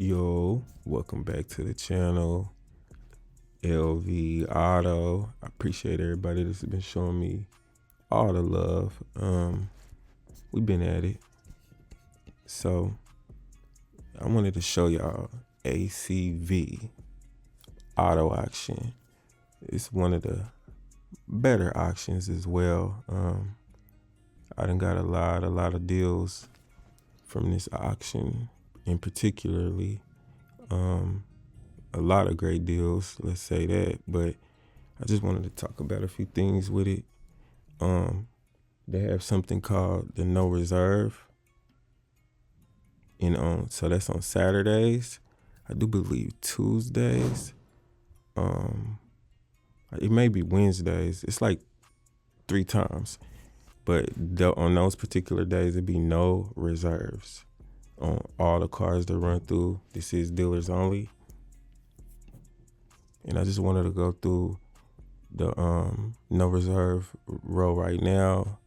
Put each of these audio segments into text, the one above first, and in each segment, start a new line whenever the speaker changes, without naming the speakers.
Yo, welcome back to the channel. LV Auto. I appreciate everybody that's been showing me all the love. We've been at it. So I wanted to show y'all ACV auto auction. It's one of the better auctions as well. I done got a lot of deals from this auction in particularly. A lot of great deals, let's say that, but I just wanted to talk about a few things with it. They have something called the no reserve, and so that's on Saturdays. I do believe Tuesdays. It may be Wednesdays. It's like 3 times, but on those particular days, it'd be no reserves on all the cars that run through. This is dealers only. And I just wanted to go through the no reserve row right now.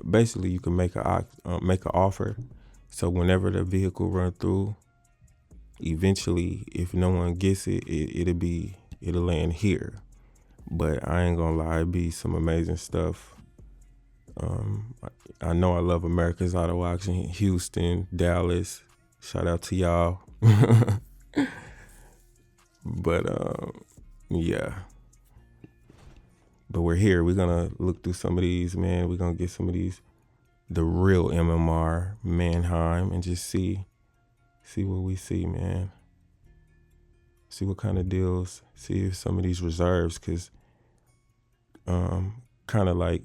Basically, you can make an offer. So whenever the vehicle run through, eventually, if no one gets it, it'll land here. But I ain't gonna lie, it'd be some amazing stuff. I know I love America's Auto Auction, Houston, Dallas. Shout out to y'all. But yeah. But we're here. We're gonna look through some of these, man. We're gonna get some of these, the real MMR Mannheim, and just see what we see, man. See what kind of deals. See if some of these reserves, cause kind of like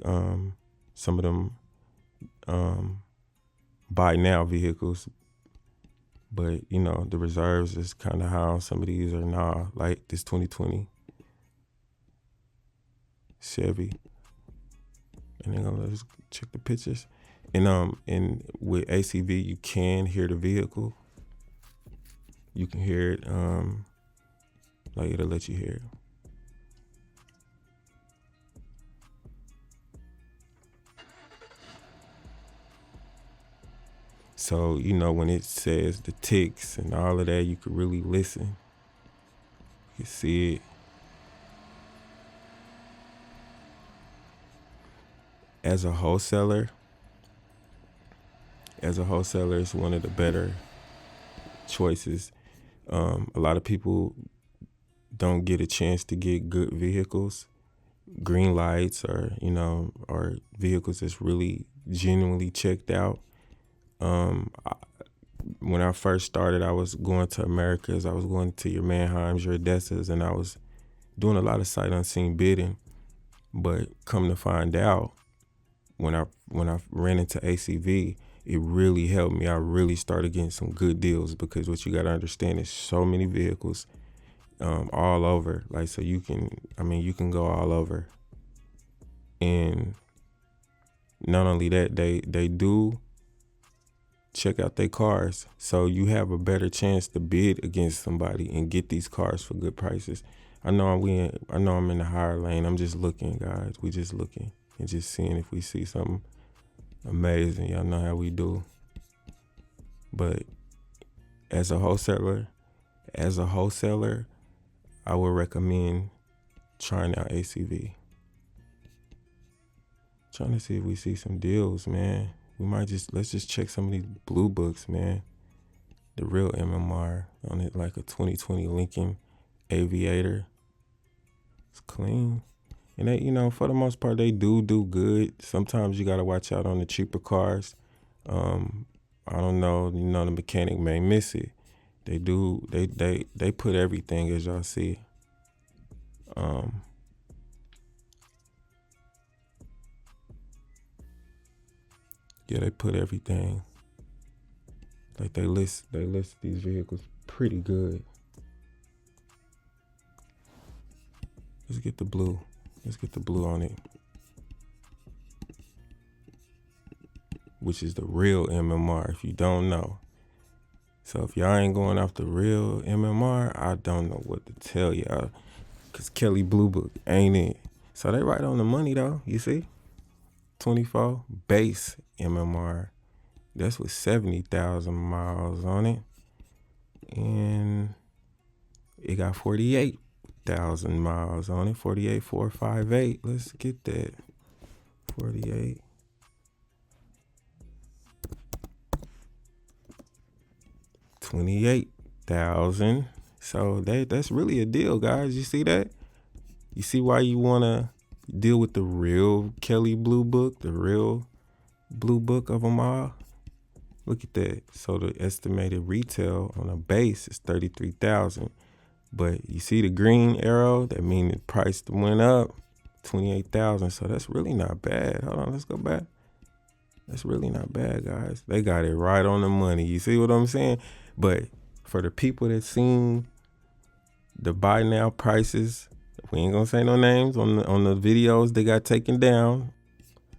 some of them buy now vehicles. But, you know, the reserves is kind of how some of these are now, like this 2020 Chevy. And then let's check the pictures. And with ACV, you can hear the vehicle. You can hear it, like it'll let you hear it. So, you know, when it says the ticks and all of that, you could really listen. You can see it. As a wholesaler, it's one of the better choices. A lot of people don't get a chance to get good vehicles, green lights, or, you know, or vehicles that's really genuinely checked out. When I first started, I was going to Americas. I was going to your Mannheims, your Odessas, and I was doing a lot of sight unseen bidding. But come to find out, when I ran into ACV, it really helped me. I really started getting some good deals, because what you got to understand is so many vehicles all over. Like, so you can go all over. And not only that, they do check out their cars, so you have a better chance to bid against somebody and get these cars for good prices. I know I'm in the higher lane. I'm just looking, guys. We just looking and just seeing if we see something amazing. Y'all know how we do. But as a wholesaler, I would recommend trying out ACV. Trying to see if we see some deals, man. Let's just check some of these blue books, man. The real MMR on it, like a 2020 Lincoln Aviator. It's clean. And they, you know, for the most part, they do good. Sometimes you gotta watch out on the cheaper cars. I don't know, you know, the mechanic may miss it. They do, they put everything, as y'all see. Yeah, they put everything. Like they list these vehicles pretty good. Let's get the blue. Let's get the blue on it. Which is the real MMR, if you don't know. So if y'all ain't going off the real MMR, I don't know what to tell y'all. Cause Kelly Blue Book ain't it. So they right on the money though, you see? 24 base MMR. That's with 70,000 miles on it. and it got 48,000 miles on it. 48,458. Let's get that. 48. 28,000. So that's really a deal, guys. You see that? You see why you want to deal with the real Kelly Blue Book, the real Blue Book of them all? Look at that. So the estimated retail on a base is 33,000. But you see the green arrow? That means the price went up 28,000. So that's really not bad. Hold on, let's go back. That's really not bad, guys. They got it right on the money. You see what I'm saying? But for the people that seen the buy now prices, we ain't gonna say no names on the videos they got taken down.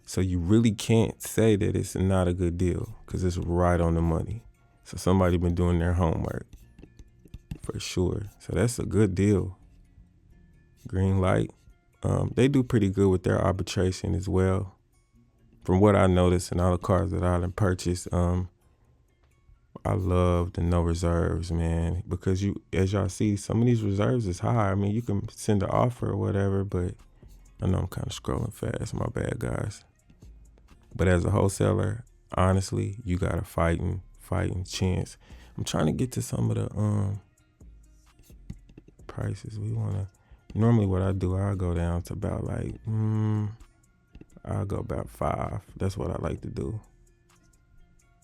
So you really can't say that it's not a good deal because it's right on the money. So somebody been doing their homework for sure. So that's a good deal. Green light. They do pretty good with their arbitration as well. From what I noticed in all the cars that I done purchased, I love the no reserves, man, because as y'all see, some of these reserves is high. I mean, you can send an offer or whatever, but I know I'm kind of scrolling fast. My bad, guys. But as a wholesaler, honestly, you got a fighting chance. I'm trying to get to some of the prices. Normally what I do, I'll go down to about like, I'll go about 5. That's what I like to do.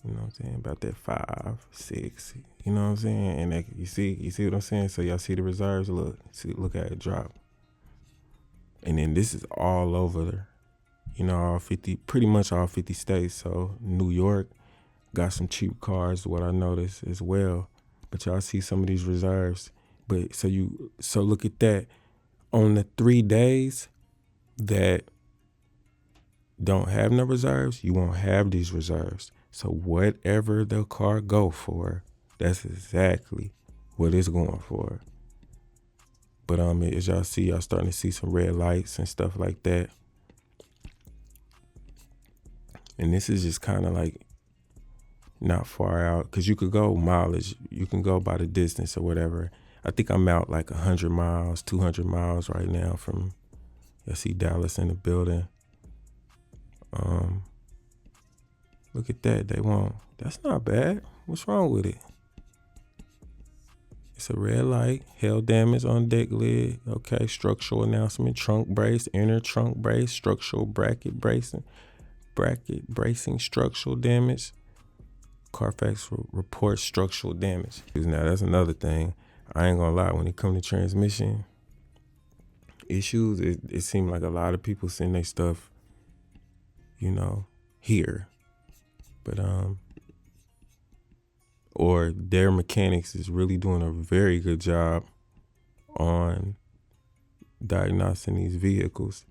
You know what I'm saying? About that 5, 6. You know what I'm saying? And you see what I'm saying? So y'all see the reserves? Look at it drop. And then this is all over, all 50, pretty much all 50 states. So New York got some cheap cars, what I noticed as well. But y'all see some of these reserves. But so look at that. On the 3 days that don't have no reserves, you won't have these reserves. So whatever the car go for, that's exactly what it's going for. But as y'all see, y'all starting to see some red lights and stuff like that. And this is just kind of like not far out, because you could go mileage. You can go by the distance or whatever. I think I'm out like 100 miles, 200 miles right now from, I see Dallas in the building. Look at that. They won't. That's not bad. What's wrong with it? It's a red light. Hail damage on deck lid. Okay. Structural announcement. Trunk brace. Inner trunk brace. Structural bracket bracing. Bracket bracing. Structural damage. Carfax reports structural damage. Now that's another thing. I ain't gonna lie. When it comes to transmission issues, it seemed like a lot of people send their stuff, here. But or their mechanics is really doing a very good job on diagnosing these vehicles.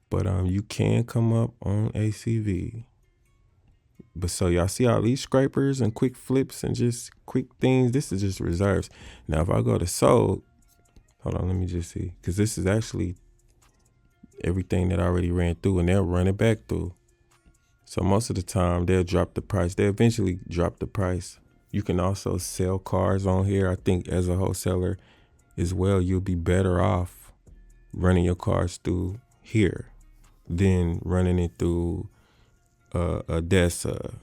But you can come up on ACV. But so y'all see all these scrapers and quick flips and just quick things, this is just reserves. Now if I go to sold, hold on, let me just see. Because this is actually everything that I already ran through, and they'll run it back through. So most of the time, they'll drop the price. They eventually drop the price. You can also sell cars on here. I think as a wholesaler as well, you'll be better off running your cars through here than running it through Odessa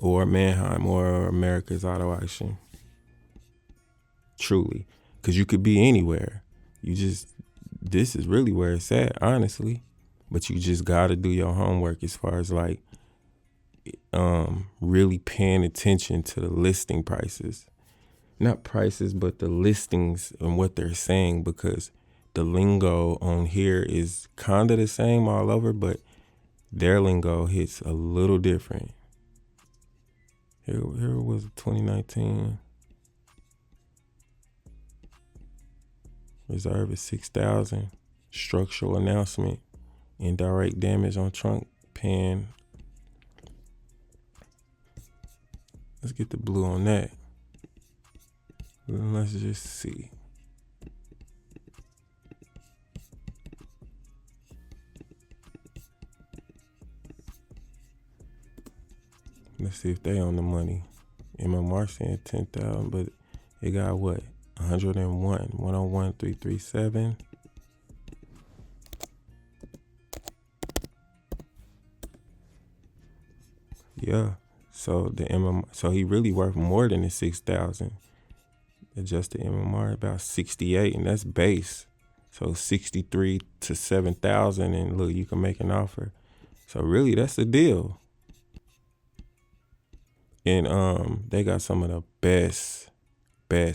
or Mannheim or America's Auto Auction. Truly. Because you could be anywhere. This is really where it's at, honestly. But you just got to do your homework as far as like really paying attention to the listing prices. Not prices, but the listings and what they're saying, because the lingo on here is kind of the same all over, but their lingo hits a little different. Here was 2019. Reserve is 6,000. Structural announcement. Indirect damage on trunk pan. Let's get the blue on that. Let's just see. Let's see if they on the money. MMR saying 10,000, but it got what? 101, 101, 337. Yeah. So the MMR, so he really worth more than the 6,000. Adjusted MMR about 68, and that's base. So 63 to 7,000, and look, you can make an offer. So really, that's the deal. And they got some of the best. And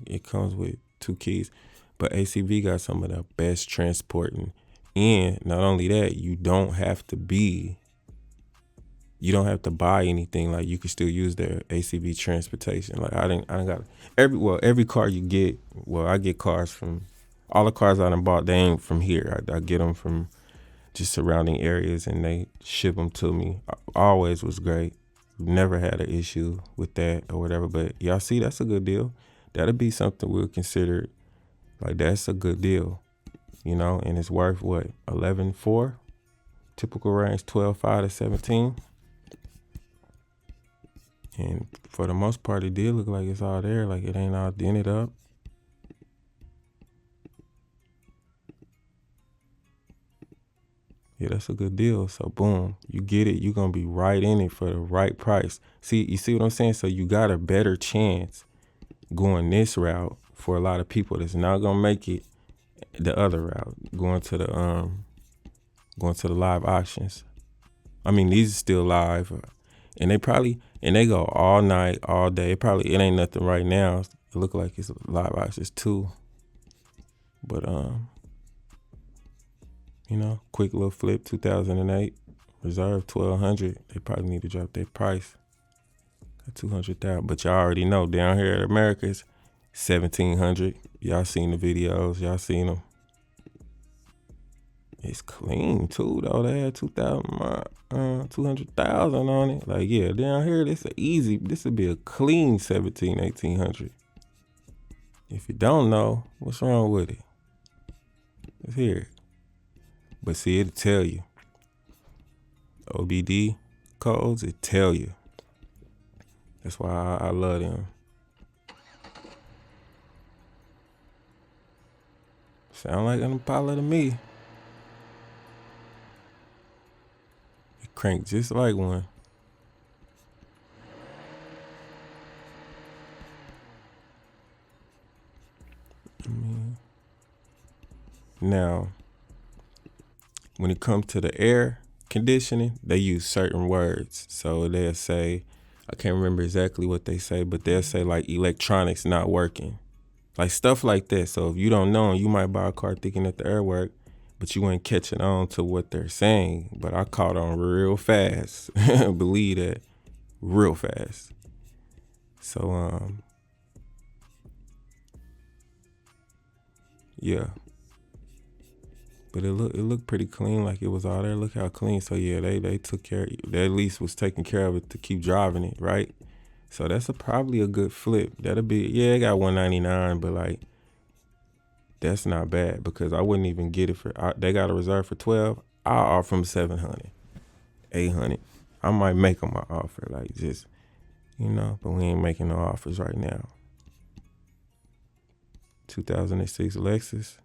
it comes with 2 keys. But ACV got some of the best transporting. And not only that, you don't have to buy anything. Like, you can still use their ACV transportation. Like, I didn't got every car you get. Well, I get cars from all the cars I done bought. They ain't from here. I get them from just surrounding areas, and they ship them to me. Always was great. Never had an issue with that or whatever. But y'all see, that's a good deal. That'll be something we'll consider. Like, that's a good deal, and it's worth what? 11.4. Typical range 12.5 to 17. And for the most part, it did look like it's all there. Like, it ain't all dented up. Yeah, that's a good deal. So boom, you get it. You're going to be right in it for the right price. You see what I'm saying? So you got a better chance going this route for a lot of people that's not going to make it the other route, going to the live auctions. I mean, these are still live, and they go all night, all day. It ain't nothing right now. It look like it's live auctions too. But quick little flip, 2008, reserve 1,200. They probably need to drop their price. Got 200,000, but y'all already know down here at America's 1,700. Y'all seen the videos, y'all seen them. It's clean too, though. They had 200,000 on it. Like, yeah, down here, this would be a clean 1,700, 1,800. If you don't know, what's wrong with it? Let's hear it. But see, it'll tell you. OBD codes, it tell you. That's why I love them. Sound like an Impala to me. It cranked just like one. Now, when it comes to the air conditioning, they use certain words. So they'll say, I can't remember exactly what they say, but they'll say like electronics not working. Like stuff like that. So if you don't know, you might buy a car thinking that the air work, but you ain't catching on to what they're saying. But I caught on real fast. Believe that. Real fast. So yeah. But it looked pretty clean, like it was all there. Look how clean. So yeah, they took care. They at least was taking care of it to keep driving it, right? So that's probably a good flip. That'll be, yeah, it got 199, but like that's not bad because I wouldn't even get it they got a reserve for 12. I'll offer them 700, 800. I might make them an offer, like just, but we ain't making no offers right now. 2006 Lexus.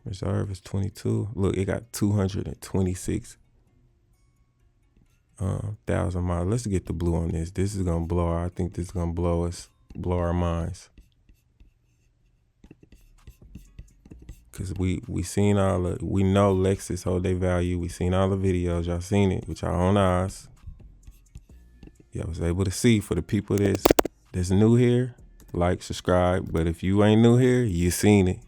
Reserve is 22. Look, it got 226,000 miles. Let's get the blue on this. This is gonna blow. I think this is gonna blow our minds. Cause we know Lexus hold their value. We seen all the videos. Y'all seen it with y'all own eyes. Y'all was able to see. For the people that's new here, like, subscribe. But if you ain't new here, you seen it.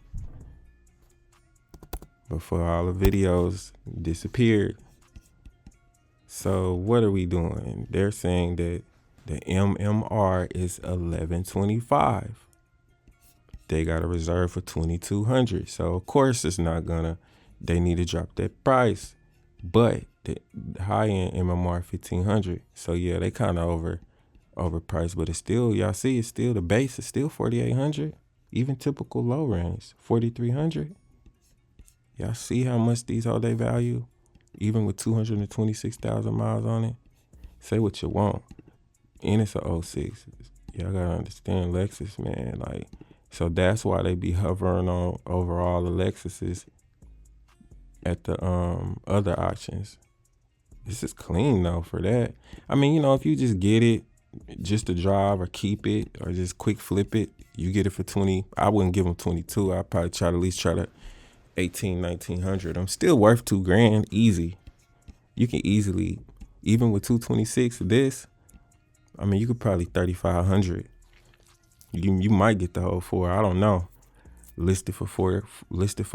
Before all the videos disappeared. So what are we doing? They're saying that the MMR is 1125. They got a reserve for 2,200. So of course it's not gonna. They need to drop that price. But the high end MMR 1,500. So yeah, they kind of overpriced. But it's still, y'all see, it's still the base is still 4,800. Even typical low range 4,300. Y'all see how much these hold their value, even with 226,000 miles on it? Say what you want. And it's a '06. Y'all gotta understand Lexus, man. Like, so that's why they be hovering on over all the Lexuses at the other auctions. This is clean though for that. I mean, if you just get it just to drive or keep it or just quick flip it, you get it for 20. I wouldn't give them 22. I'd probably try to 18, 1900. I'm still worth $2,000 easy. You can easily, even with 226 this, I mean, you could probably 3,500. You might get the whole 4. I don't know. Listed for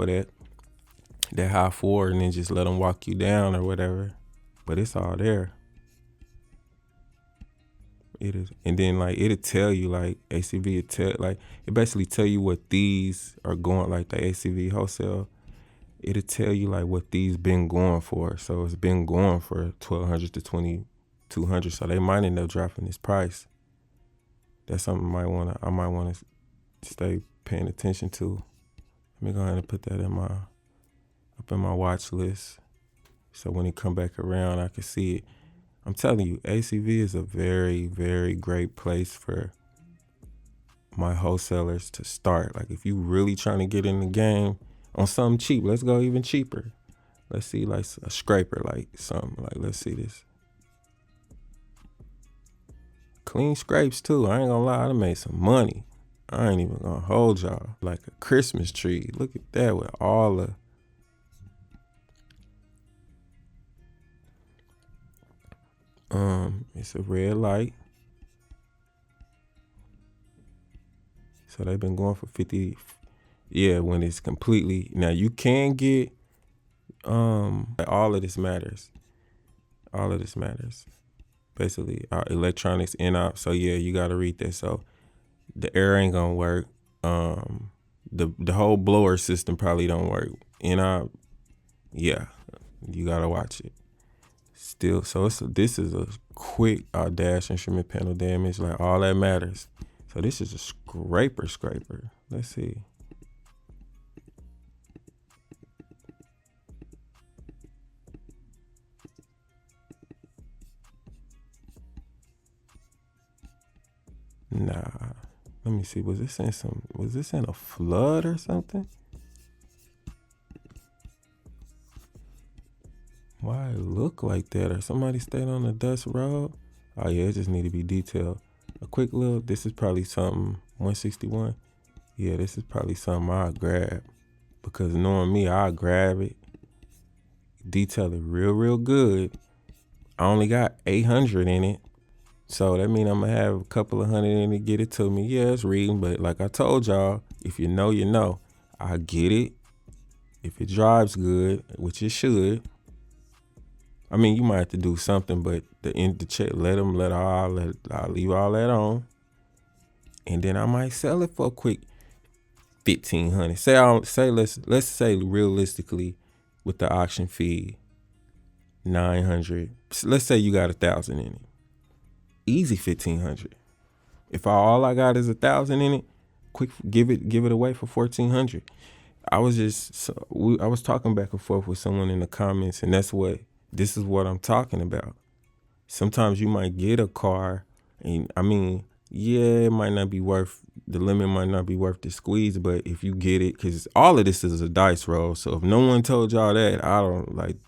that high 4, and then just let them walk you down or whatever. But it's all there. It is, and then like it'll tell you like ACV. It basically tell you what these are going, like the ACV wholesale. It'll tell you like what these been going for. So it's been going for 1,200 to 2,200. So they might end up dropping this price. That's something I might want to stay paying attention to. Let me go ahead and put that up in my watch list. So when it come back around, I can see it. I'm telling you, ACV is a very, very great place for my wholesalers to start. Like if you really trying to get in the game on something cheap, let's go even cheaper. Let's see like a scraper, like something like, let's see this. Clean scrapes too. I ain't gonna lie, I done made some money. I ain't even gonna hold y'all. Like a Christmas tree. Look at that with all the it's a red light. So they've been going for 50. Yeah, when it's completely, now you can get all of this matters. All of this matters. Basically, our electronics in-op. So yeah, you gotta read that. So the air ain't gonna work. The whole blower system probably don't work. In-op, yeah, you gotta watch it. Still, so this is a quick dash instrument panel damage, like all that matters. So this is a scraper. Let's see. Nah, let me see. Was this in a flood or something? Why it look like that? Or somebody stayed on the dust road? Oh yeah, it just need to be detailed. A quick little, this is probably something, 161. Yeah, this is probably something I'll grab. Because knowing me, I'll grab it, detail it real good. I only got 800 in it. So that means I'm gonna have a couple of hundred in it, get it to me. Yeah, it's reading, but like I told y'all, if you know, you know. I get it. If it drives good, which it should. I mean, you might have to do something, but the check, I'll leave all that on. And then I might sell it for a quick 1,500. Let's say realistically with the auction fee, 900. Let's say you got 1,000 in it. Easy 1,500. If all I got is 1,000 in it, quick give it away for 1,400. I was talking back and forth with someone in the comments, and this is what I'm talking about. Sometimes you might get a car, and I mean, yeah, it might not be worth, the limit might not be worth the squeeze, but if you get it, because all of this is a dice roll. So if no one told y'all that, I don't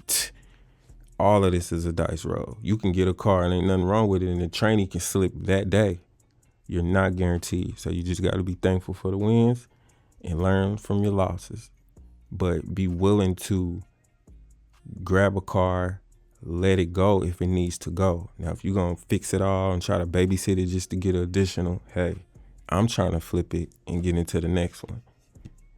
all of this is a dice roll. You can get a car and ain't nothing wrong with it, and the trainee can slip that day. You're not guaranteed. So you just got to be thankful for the wins and learn from your losses. But be willing to grab a car, let it go if it needs to go. Now, if you're going to fix it all and try to babysit it just to get an additional, hey, I'm trying to flip it and get into the next one.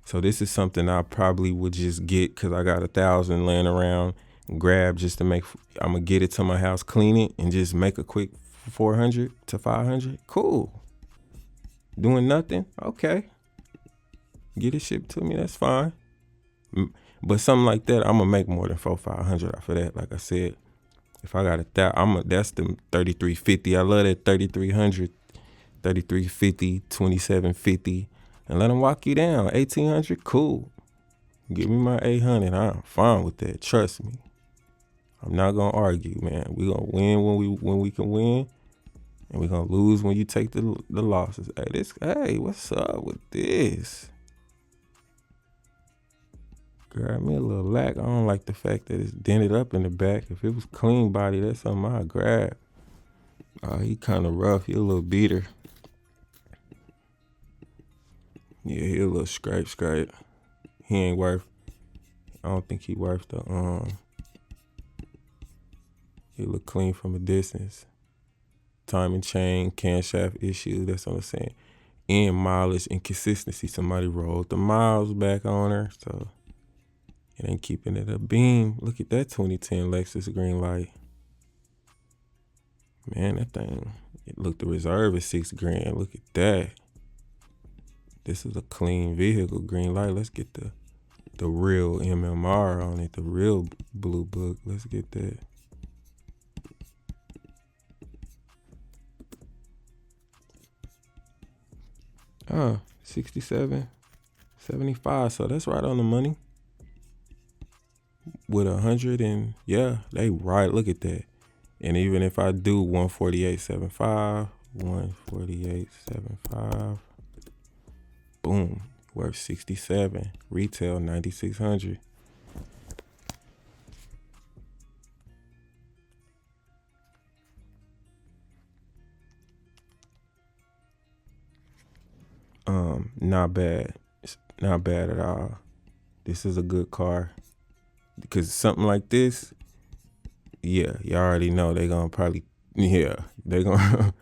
So this is something I probably would just get because I got 1,000 laying around, grab just to make, I'm going to get it to my house, clean it, and just make a quick 400 to 500. Cool. Doing nothing? Okay. Get it shipped to me, that's fine. But something like that, I'm gonna make more than 400-500 off of that. Like I said, if I got that's the 3,350. I love that 3,300, 3,350, 2,750, and let them walk you down. 1,800, cool. Give me my 800. I'm fine with that. Trust me. I'm not gonna argue, man. We gonna win when we can win, and we gonna lose when you take the losses. Hey, what's up with this? Grab me a little lack. I don't like the fact that it's dented up in the back. If it was clean body, that's something I'd grab. He kind of rough. He a little beater. Yeah, he a little scrape. He ain't worth. I don't think he worth the He look clean from a distance. Timing chain, camshaft issue. That's what I'm saying. And mileage inconsistency. Somebody rolled the miles back on her, so it ain't keeping it a beam. Look at that 2010 Lexus green light. Man, that thing. Look, the reserve is $6,000. Look at that. This is a clean vehicle, green light. Let's get the real MMR on it, the real blue book. Let's get that. Oh, 67, 75. So that's right on the money. With 100 and yeah, they right. Look at that. And even if I do 148.75, 148.75, boom, worth 67. Retail 9,600. Not bad. It's not bad at all. This is a good car. Because something like this, yeah, you already know they gonna probably, yeah, they gonna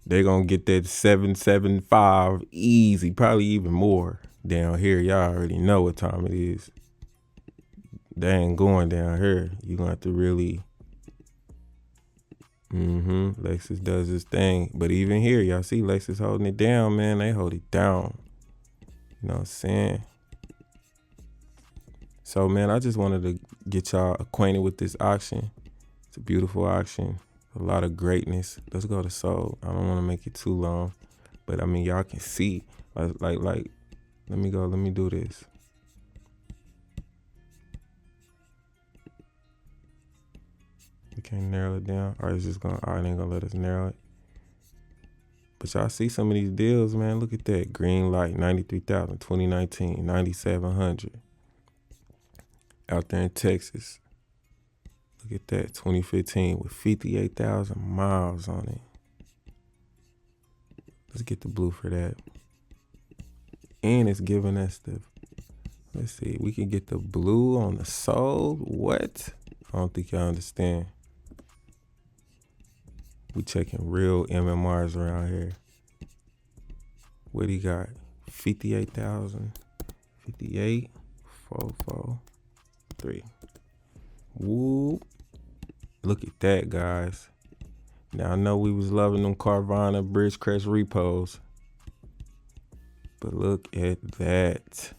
they gonna get that 775 easy, probably even more down here. Y'all already know what time it is. They ain't going down here. You gonna have to really. Lexus does this thing, but even here, y'all see Lexus holding it down, man. They hold it down. You know what I'm saying? So, man, I just wanted to get y'all acquainted with this auction. It's a beautiful auction. A lot of greatness. Let's go to sold. I don't want to make it too long, but I mean, y'all can see. Like, let me go. Let me do this. We can't narrow it down. Or it's just gonna. All right, ain't gonna let us narrow it. But y'all see some of these deals, man. Look at that. Green light, 93,000, 2019, 9,700. Out there in Texas. Look at that, 2015 with 58,000 miles on it. Let's get the blue for that. And it's giving us the, let's see, we can get the blue on the sold. What? I don't think y'all understand. We checking real MMRs around here. What he got? 58,000. 58, 443. Woo. Look at that, guys. Now, I know we was loving them Carvana Bridgecrest repos. But look at that.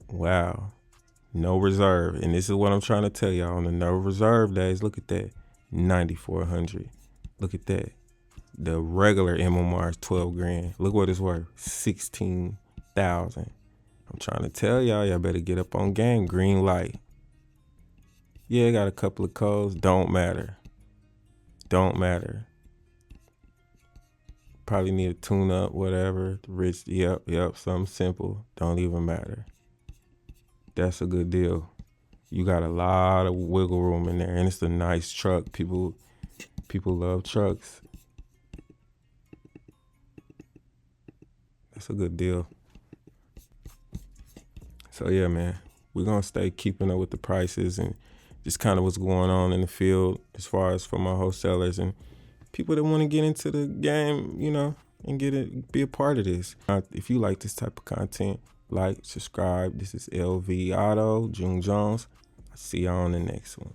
Wow. No reserve. And this is what I'm trying to tell y'all. On the no reserve days, look at that. 9,400. Look at that. The regular MMR is 12 grand. Look what it's worth. 16,000. I'm trying to tell y'all better get up on game. Green light. Yeah, got a couple of codes. Don't matter. Don't matter. Probably need a tune up, whatever. Rich, yep, something simple. Don't even matter. That's a good deal. You got a lot of wiggle room in there, and it's a nice truck. People love trucks. That's a good deal. So yeah, man, we're gonna stay keeping up with the prices and just kind of what's going on in the field as far as for my wholesalers and people that want to get into the game, you know, and be a part of this. If you like this type of content, like, subscribe. This is LV Auto, June Jones. I'll see y'all on the next one.